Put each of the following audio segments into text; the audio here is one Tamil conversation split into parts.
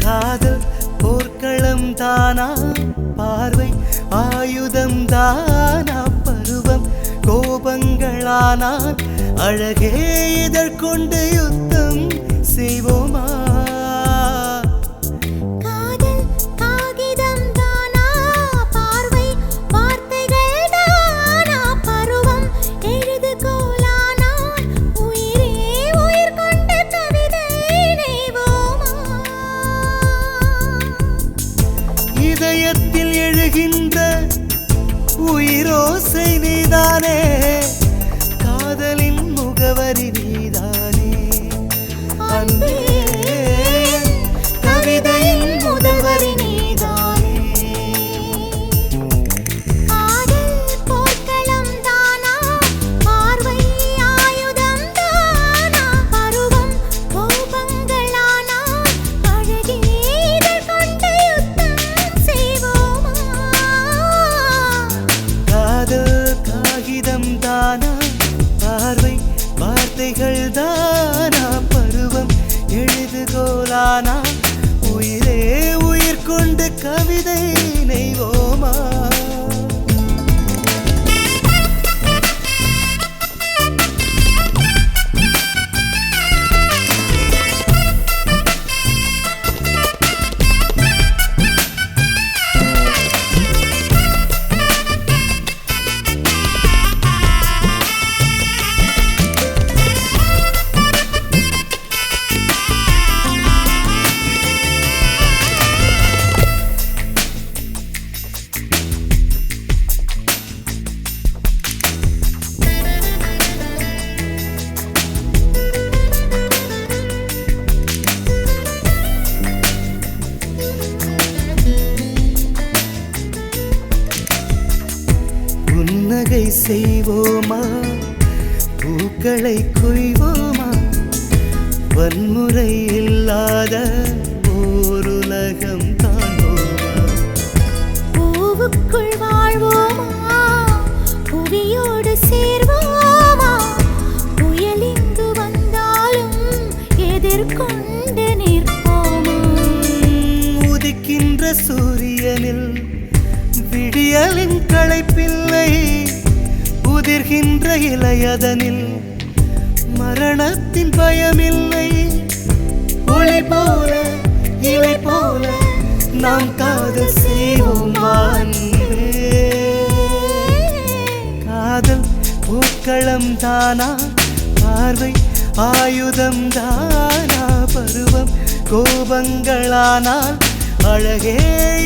காதல் போர்க்களம் தானா, பார்வை ஆயுதம் தானா, பருவம் கோபங்களானால் அழகே இதற்கொண்டு யுத்தம் செய்வோமா? காதல் காகிதம் தானா, பார்வை வார்த்தைகள் தானா, பருவம் எழுதுகோலானால் உயிரே உயிர் கொண்ட கவிதை நெய்வோமா? இதயத்தில் எழுகின்ற உயிரோசை நீதானே, காதலின் முகவரி நீதானே, அன்பே கவிதையின் முதல்வரி நீதானே. காதல் போர்க்களம் தானா, பார்வை ஆயுதம் தானா, பருவம் கோபங்களானால் அழகே இதழ் கொண்டு யுத்தம் செய்வோமா? காதல் காகிதம் தானா, பார்வை வார்த்தைகள் தானா, பருவம் எழுதுகோலானா, உயிரே உயிர் கொண்டு கவிதை நெய்வோமா? புன்னகை செய்வோமா, பூக்களை கொய்வோமா, வன்முறை இல்லாத ஓருலகம் காண்போமா? பூவுக்குள் வாழ்வோமா, புவியோடு சேர்வோமா, புயலிங்கு வந்தாலும் எதிர்கொண்டு நிற்போமா? உதிக்கின்ற சூரியனில் விடியலின் களைப்பில்லை, உதிர்கின்ற இலையதனில் மரணத்தின் பயமில்லை. ஒளி போல இலை போல நாம் காதல் செய்வோம் அன்பே. காதல் பூக்களம் தானா, பார்வை ஆயுதம் தானா, பருவம் கோபங்களானால் அழகே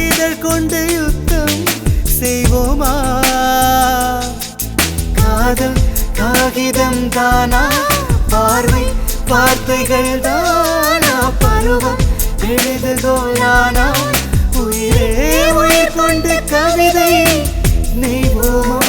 இதழ் கொண்டு யுத்தம் செய்வோமா? காதல் காகிதம் தானா, பார்வை வார்த்தைகள் தானா, பருவம் எழுதுகோலானா, உயிரே உயிர் கொண்டு கவிதை நெய்வோமா?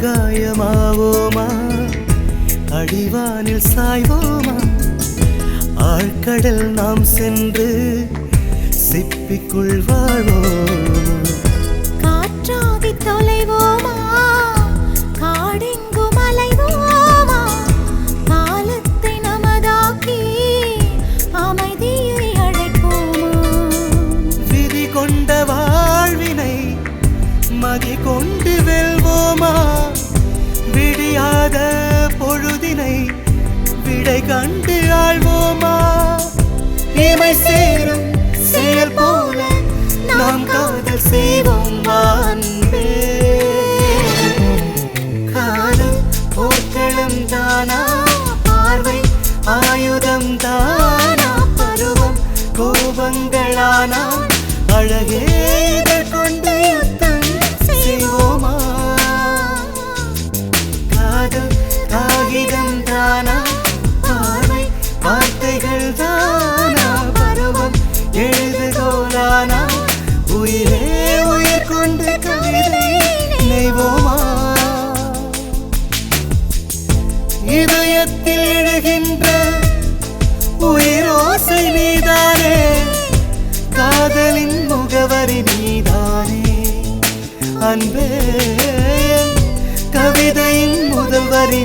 ஆகாயமாவோமா, அடிவானில் சாய்வோமா, ஆழ்கடல் நாம் சென்று சிப்பிக்குள் வாழ்வோமா? காற்றாகி தொலைவோமா, காடெங்கும் அலைவோமா, காலத்தை நமதாக்கி அமைதியை அழைப்போமா? விதி கொண்ட வாழ்வினை மதி கொண்டு வெல்வோமா? விடியாத பொழுதினை விடை கண்டு ஆழ்வோமா? இமை சேரும் செயல் போல நாம் காதல் செய்வோம் அன்பே. காதல் போர்க்களம் தானா, பார்வை ஆயுதம் தானா, பருவம் கோபங்களானா, அழகே இதழ் கொண்டு யுத்தம் செய்வோமா. காதல் காகிதம் தானா, பார்வை வார்த்தைகள் தானா, பருவம் எழுதுகோலானா, உயிரே உயிர் கொண்டு கவிதை நெய்வோமா. இதயத்தில் எழுகின்ற உயிரோசை நீதானே, காதலின் முகவரி நீதானே அன்பே. கவிதையின் முதல் வரி